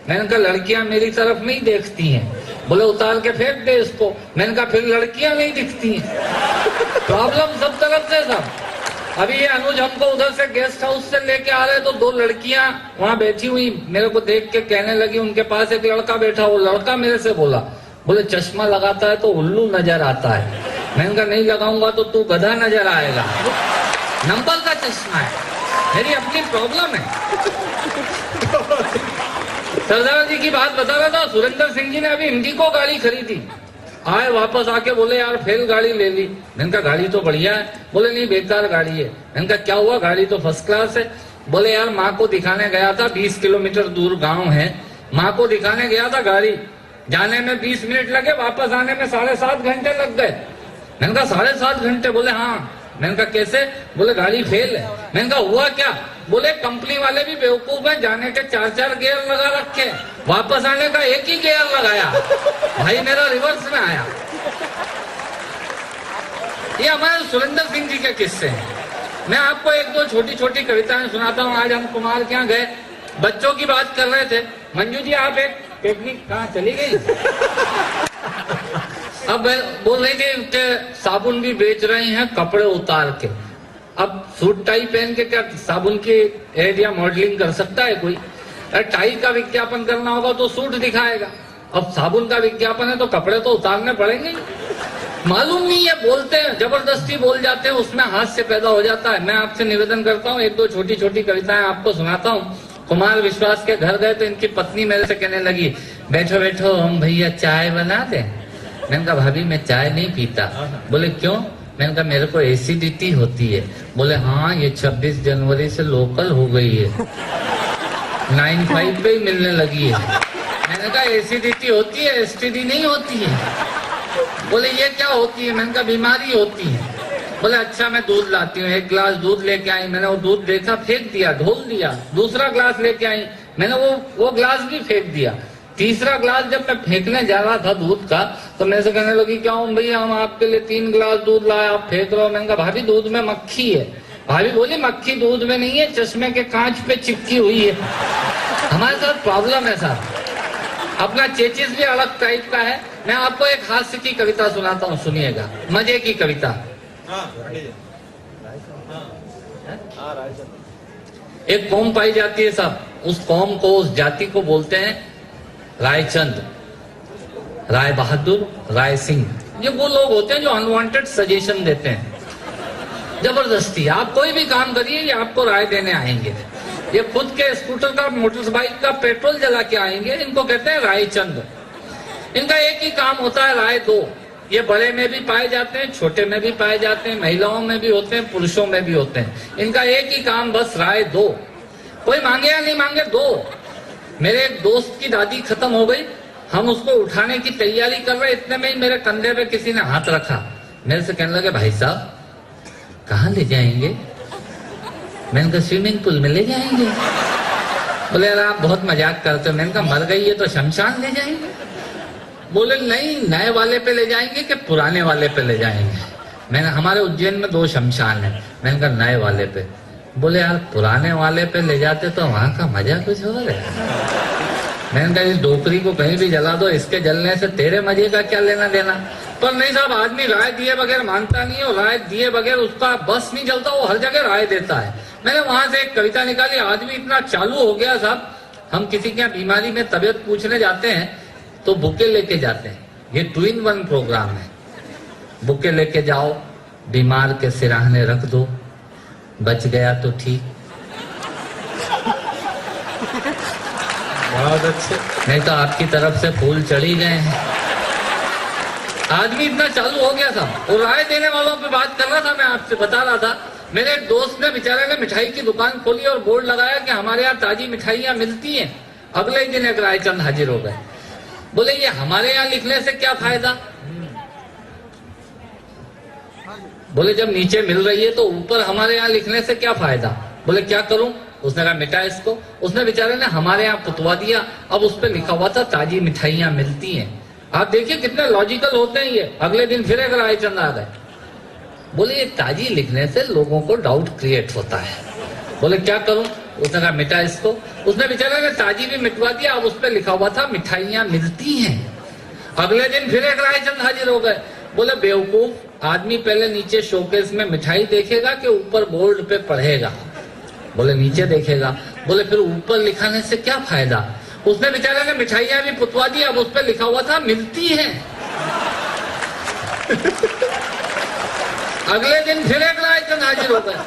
मैंने कहा लड़कियां मेरी तरफ नहीं देखती हैं। बोले उतार के फेंक दे इसको। मैंने कहा फिर लड़कियां नहीं दिखती हैं। प्रॉब्लम सब तरफ से सब। अभी ये अनुज हमको उधर से गेस्ट हाउस से लेके आ रहे तो 2 लड़कियां वहां बैठी हुई मेरे को देख के कहने लगी, उनके पास एक लड़का बैठा, वो लड़का मेरे से बोला, बोले चश्मा लगाता है तो उल्लू नजर आता है। मैंने कहा नहीं लगाऊंगा तो तू गधा नजर आएगा। नंबर का चश्मा है, मेरी अपनी प्रॉब्लम है। सरदार जी की बात बता रहा था, सुरेंद्र सिंह जी ने अभी हिंदी को गाड़ी खरीदी, आए वापस आके बोले यार फेल गाड़ी ले ली। मैंने कहा गाड़ी तो बढ़िया है। बोले नहीं बेकार गाड़ी है। मैंने कहा क्या हुआ, गाड़ी तो फर्स्ट क्लास है। बोले यार माँ को दिखाने गया था, 20 किलोमीटर दूर गांव है, माँ को दिखाने गया था, गाड़ी जाने में 20 मिनट लगे, वापस आने में 7.5 घंटे लग गए। मैंने कहा 7.5 घंटे? बोले हाँ। मैंने कहा कैसे? बोले गाड़ी फेल है। मैंने कहा हुआ क्या? बोले कंपनी वाले भी बेवकूफ है, जाने के 4-4 गियर लगा रखे, वापस आने का एक ही गियर लगाया। भाई मेरा रिवर्स में आया। ये हमारे सुरेंद्र सिंह जी के किस्से हैं। मैं आपको 1-2 छोटी छोटी कविताएं सुनाता हूँ। आज हम कुमार के यहाँ गए, बच्चों की बात कर रहे थे। मंजू जी आप एक टेक्निक कहाँ चली गई? अब बोल रही थी कि साबुन भी बेच रही हैं कपड़े उतार के। अब सूट टाई पहन के क्या साबुन की एड या मॉडलिंग कर सकता है कोई? टाई का विज्ञापन करना होगा तो सूट दिखाएगा, अब साबुन का विज्ञापन है तो कपड़े तो उतारने पड़ेंगे। मालूम नहीं है, बोलते हैं, जबरदस्ती बोल जाते हैं, उसमें हास्य पैदा हो जाता है। मैं आपसे निवेदन करता हूँ 1-2 छोटी छोटी कविताएं आपको सुनाता हूँ। कुमार विश्वास के घर गए तो इनकी पत्नी मेरे से कहने लगी, बैठो बैठो हम भैया चाय बना दें। मैंने कहा भाभी मैं चाय नहीं पीता। बोले क्यों? मैंने कहा मेरे को एसिडिटी होती है। बोले हाँ ये 26 जनवरी से लोकल हो गई है, 9-5 पे ही मिलने लगी है। मैंने कहा एसिडिटी होती है, एसटीडी नहीं होती है। बोले ये क्या होती है? मैंने कहा बीमारी होती है। बोले अच्छा मैं दूध लाती हूँ। 1 गिलास दूध लेके आई, मैंने वो दूध देखा, फेंक दिया, धोल दिया। दूसरा गिलास लेके आई, मैंने वो गिलास भी फेंक दिया। तीसरा गिलास जब मैं फेंकने जा रहा था दूध का तो मेरे से कहने लगी क्या हूँ भैया हम आपके लिए 3 गिलास दूध लाए, आप फेंक रहे हो। मैंने कहा भाभी दूध में मक्खी है। भाभी बोली मक्खी दूध में नहीं है, चश्मे के कांच पे चिपकी हुई है। हमारे साथ प्रॉब्लम है साहब। अपना चेचिस भी अलग टाइप का है। मैं आपको एक हास्य की कविता सुनाता हूँ, सुनिएगा, मजे की कविता। एक कौम पाई जाती है साहब, उस कौम को, उस जाति को बोलते हैं रायचंद, राय बहादुर, राय सिंह। ये वो लोग होते हैं जो अनवांटेड सजेशन देते हैं जबरदस्ती। आप कोई भी काम करिए ये आपको राय देने आएंगे। ये खुद के स्कूटर का, मोटरसाइकिल का पेट्रोल जला के आएंगे। इनको कहते हैं रायचंद। इनका एक ही काम होता है राय दो। ये बड़े में भी पाए जाते हैं, छोटे में भी पाए जाते हैं, महिलाओं में भी होते हैं, पुरुषों में भी होते हैं। इनका एक ही काम बस राय दो। कोई मांगे या नहीं मांगे दो। मेरे एक दोस्त की दादी खत्म हो गई, हम उसको उठाने की तैयारी कर रहे, इतने में ही मेरे कंधे पे किसी ने हाथ रखा। मेरे से कहने लगे भाई साहब कहाँ ले जाएंगे? मैंने कहा स्विमिंग पूल में ले जाएंगे। बोले यार आप बहुत मजाक करते हो। मैंने कहा मर गई है तो शमशान ले जाएंगे। बोले नहीं नए वाले पे ले जाएंगे कि पुराने वाले पे ले जाएंगे। मैंने, हमारे उज्जैन में 2 शमशान है। मैंने कहा नए वाले पे। बोले यार पुराने वाले पे ले जाते तो वहां का मजा कुछ और है। मैंने कहा इस डोकरी को कहीं भी जला दो, इसके जलने से तेरे मजे का क्या लेना देना। पर नहीं साहब, आदमी राय दिए बगैर मानता नहीं है, और राय दिए बगैर उसका बस नहीं चलता, वो हर जगह राय देता है। मैंने वहां से एक कविता निकाली। आदमी इतना चालू हो गया साहब, हम किसी के बीमारी में तबियत पूछने जाते हैं तो बुके लेके जाते हैं। ये 2-in-1 प्रोग्राम है। बुके लेके जाओ, बीमार के सिराहने रख दो, बच गया तो ठीक, बहुत अच्छे, नहीं तो आपकी तरफ से फूल चढ़ी गए हैं। आदमी इतना चालू हो गया था। और राय देने वालों पे बात कर रहा था, मैं आपसे बता रहा था। मेरे एक दोस्त ने बेचारे ने मिठाई की दुकान खोली और बोर्ड लगाया कि हमारे यहाँ ताजी मिठाइयाँ मिलती हैं। अगले ही दिन एक रायचंद हाजिर हो गए। बोले ये हमारे यहाँ लिखने से क्या फायदा? बोले जब नीचे मिल रही है तो ऊपर हमारे यहाँ लिखने से क्या फायदा? बोले क्या करूं? उसने कहा मिटा इसको। उसने बेचारे ने हमारे यहाँ पुतवा दिया। अब उस पर लिखा हुआ था ताजी मिठाइयाँ मिलती हैं। आप देखिए कितने लॉजिकल होते हैं ये। अगले दिन फिर एक रायचंद आ गए। बोले ये ताजी लिखने से लोगों को डाउट क्रिएट होता है। बोले क्या करूं? उसने कहा मिटा इसको। उसने बेचारा ने ताजी भी मिटवा दिया। अब उस पर लिखा हुआ था मिठाइयां मिलती हैं। अगले दिन फिर एक रायचंद हाजिर हो गए। बोले बेवकूफ, आदमी पहले नीचे शोकेस में मिठाई देखेगा कि ऊपर बोर्ड पे पढ़ेगा? बोले नीचे देखेगा। बोले फिर ऊपर लिखाने से क्या फायदा? उसने बेचारे ने मिठाइयां भी पुतवा दी। अब उस पर लिखा हुआ था मिलती है। अगले दिन फिर एक रायचंद हाजिर हो गए।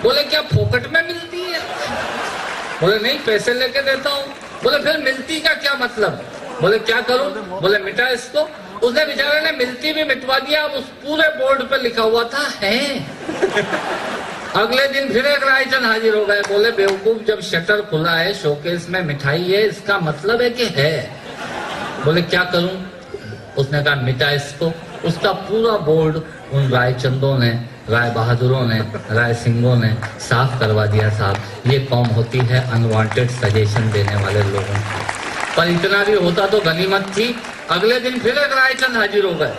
बोले क्या फोकट में मिलती है? बोले नहीं, पैसे लेके देता हूँ। बोले फिर मिलती का क्या मतलब? बोले क्या करूं? बोले मिटा इसको। उसने बेचारे ने मिलती भी मिटवा दिया। अब उस पूरे बोर्ड पे लिखा हुआ था है। अगले दिन फिर एक रायचंद हाजिर हो गए। बोले बेवकूफ, जब शटर खुला है, शोकेस में मिठाई है, इसका मतलब है कि है। बोले क्या करूं? उसने कहा मिटा इसको। उसका पूरा बोर्ड उन रायचंदों ने, राय बहादुरों ने, राय सिंहों ने साफ करवा दिया। साहब, ये कौम होती है अनवांटेड सजेशन देने वाले लोगों की। पर इतना भी होता तो गनीमत थी। अगले दिन फिर एक रायचंद हाजिर हो गए।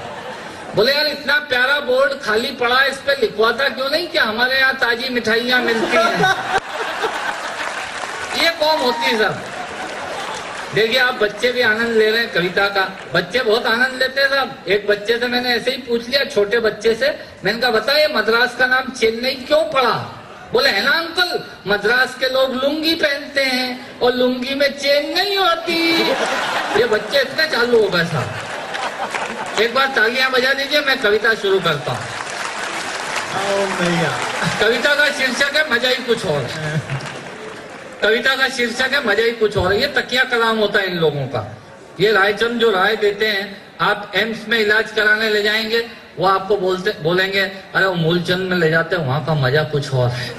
बोले यार, इतना प्यारा बोर्ड खाली पड़ा है, इस पे लिखवाता क्यों नहीं कि हमारे यहाँ ताजी मिठाइयां मिलती हैं? ये कौम होती है साहब। देखिए, आप बच्चे भी आनंद ले रहे हैं कविता का। बच्चे बहुत आनंद लेते हैं साहब। एक बच्चे से मैंने ऐसे ही पूछ लिया, छोटे बच्चे से। मैंने कहा बताइए, मद्रास का नाम चेन्नई क्यों पड़ा? बोले है ना अंकल, मद्रास के लोग लुंगी पहनते हैं और लुंगी में चेन नहीं होती। ये बच्चे इतने चालू हो गए साहब। एक बार तालियां बजा दीजिए, मैं कविता शुरू करता हूँ। कविता का शीर्षक है मजा ही कुछ और। कविता का शीर्षक है मजा ही कुछ और। ये तकिया कलाम होता है इन लोगों का। ये रायचंद जो राय देते हैं, आप एम्स में इलाज कराने ले जाएंगे, वो आपको बोलेंगे अरे वो मूलचंद में ले जाते हैं, वहां का मजा कुछ और है।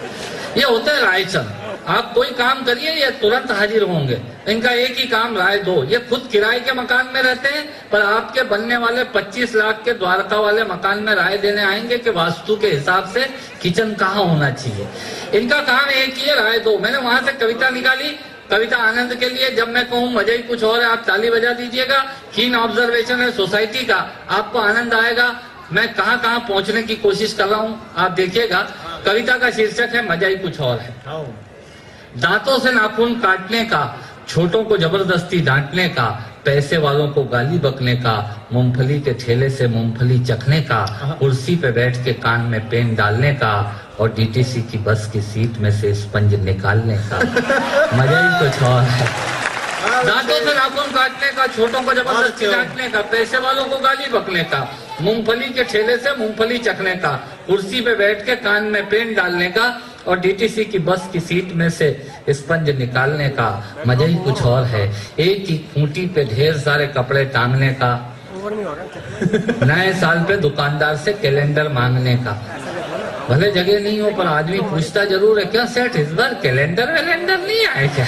ये होता है रायचंद। आप कोई काम करिए, ये तुरंत हाजिर होंगे। इनका एक ही काम, राय दो। ये खुद किराए के मकान में रहते हैं, पर आपके बनने वाले 25 लाख के द्वारका वाले मकान में राय देने आएंगे कि वास्तु के हिसाब से किचन कहाँ होना चाहिए। इनका काम एक ही है, राय दो। मैंने वहां से कविता निकाली, कविता आनंद के लिए। जब मैं कहूँ मजा ही कुछ और है, आप ताली बजा दीजिएगा। कीन ऑब्जर्वेशन है सोसाइटी का, आपको आनंद आएगा। मैं कहाँ कहाँ पहुंचने की कोशिश कर रहा हूँ, आप देखिएगा। कविता का शीर्षक है मजा ही कुछ और है। दांतों से नाखून काटने का, छोटों को जबरदस्ती डांटने का, पैसे वालों को गाली बकने का, मूंगफली के ठेले से मूंगफली चखने का, कुर्सी पे बैठ के कान में पेन डालने का और डीटीसी की बस की सीट में से स्पंज निकालने का। मजा ही कुछ और है। दांतों से नाखून काटने का, छोटों को जबरदस्ती डांटने का, पैसे वालों को गाली बकने का, मूंगफली के ठेले से मूंगफली चखने का, कुर्सी पे बैठ के कान में पेन डालने का और डीटीसी की बस की सीट में से स्पंज निकालने का। मजा ही कुछ और है। एक ही खूंटी पे ढेर सारे कपड़े टांगने का, नए साल पे दुकानदार से कैलेंडर मांगने का। भले जगह नहीं हो पर आदमी पूछता जरूर है, क्या सेठ इस बार कैलेंडर वैलेंडर नहीं आए क्या?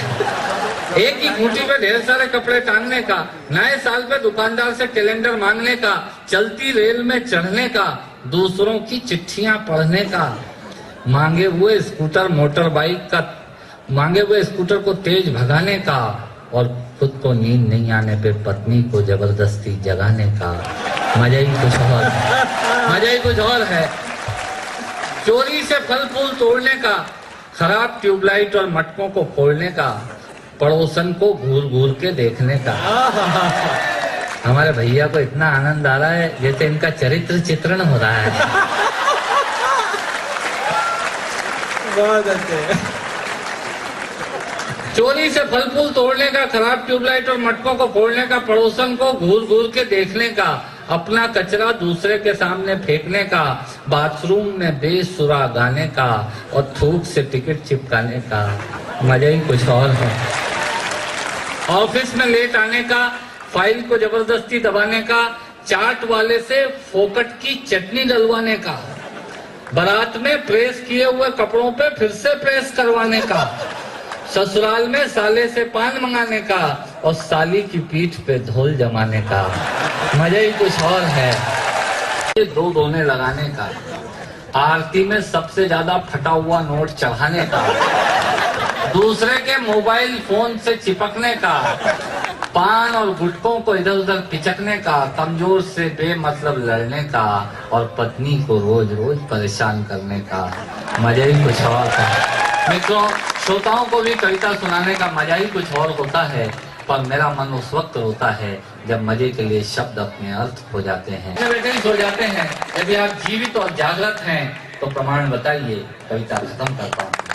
एक ही खूंटी पे ढेर सारे कपड़े टांगने का, नए साल पे दुकानदार से कैलेंडर मांगने का, चलती रेल में चढ़ने का, दूसरों की चिट्ठियां पढ़ने का, मांगे हुए स्कूटर मोटर बाइक का, मांगे हुए स्कूटर को तेज भगाने का और खुद को नींद नहीं आने पे पत्नी को जबरदस्ती जगाने का। मजा ही कुछ और है। मजा ही कुछ और है। चोरी से फल फूल तोड़ने का, खराब ट्यूबलाइट और मटकों को फोड़ने का, पड़ोसन को घूर घूर के देखने का। हमारे भैया को इतना आनंद आ रहा है जैसे इनका चरित्र चित्रण हो रहा है। बहुत अच्छे। चोरी से फल फूल तोड़ने का, खराब ट्यूबलाइट और मटकों को फोड़ने का, पड़ोसन को घूर घूर के देखने का, अपना कचरा दूसरे के सामने फेंकने का, बाथरूम में बेसुरा गाने का और थूक से टिकट चिपकाने का। मजा ही कुछ और है। ऑफिस में लेट आने का, फाइल को जबरदस्ती दबाने का, चाट वाले से फोकट की चटनी डलवाने का, बारात में प्रेस किए हुए कपड़ों पे फिर से प्रेस करवाने का, ससुराल में साले से पान मंगाने का और साली की पीठ पे धोल जमाने का। मजा ही कुछ और है। ये दो दोने लगाने का, आरती में सबसे ज्यादा फटा हुआ नोट चढ़ाने का, दूसरे के मोबाइल फोन से चिपकने का, पान और गुटकों को इधर उधर पिचकने का, कमजोर से बेमतलब लड़ने का और पत्नी को रोज रोज परेशान करने का। मजा ही कुछ और था। मित्रों, श्रोताओं को भी कविता सुनाने का मजा ही कुछ और होता है, पर मेरा मन उस वक्त रोता है जब मजे के लिए शब्द अपने अर्थ खो जाते हैं, बैठे ही सो जाते हैं। यदि आप जीवित और जागृत हैं तो प्रमाण बताइए, कविता खत्म करता हूँ।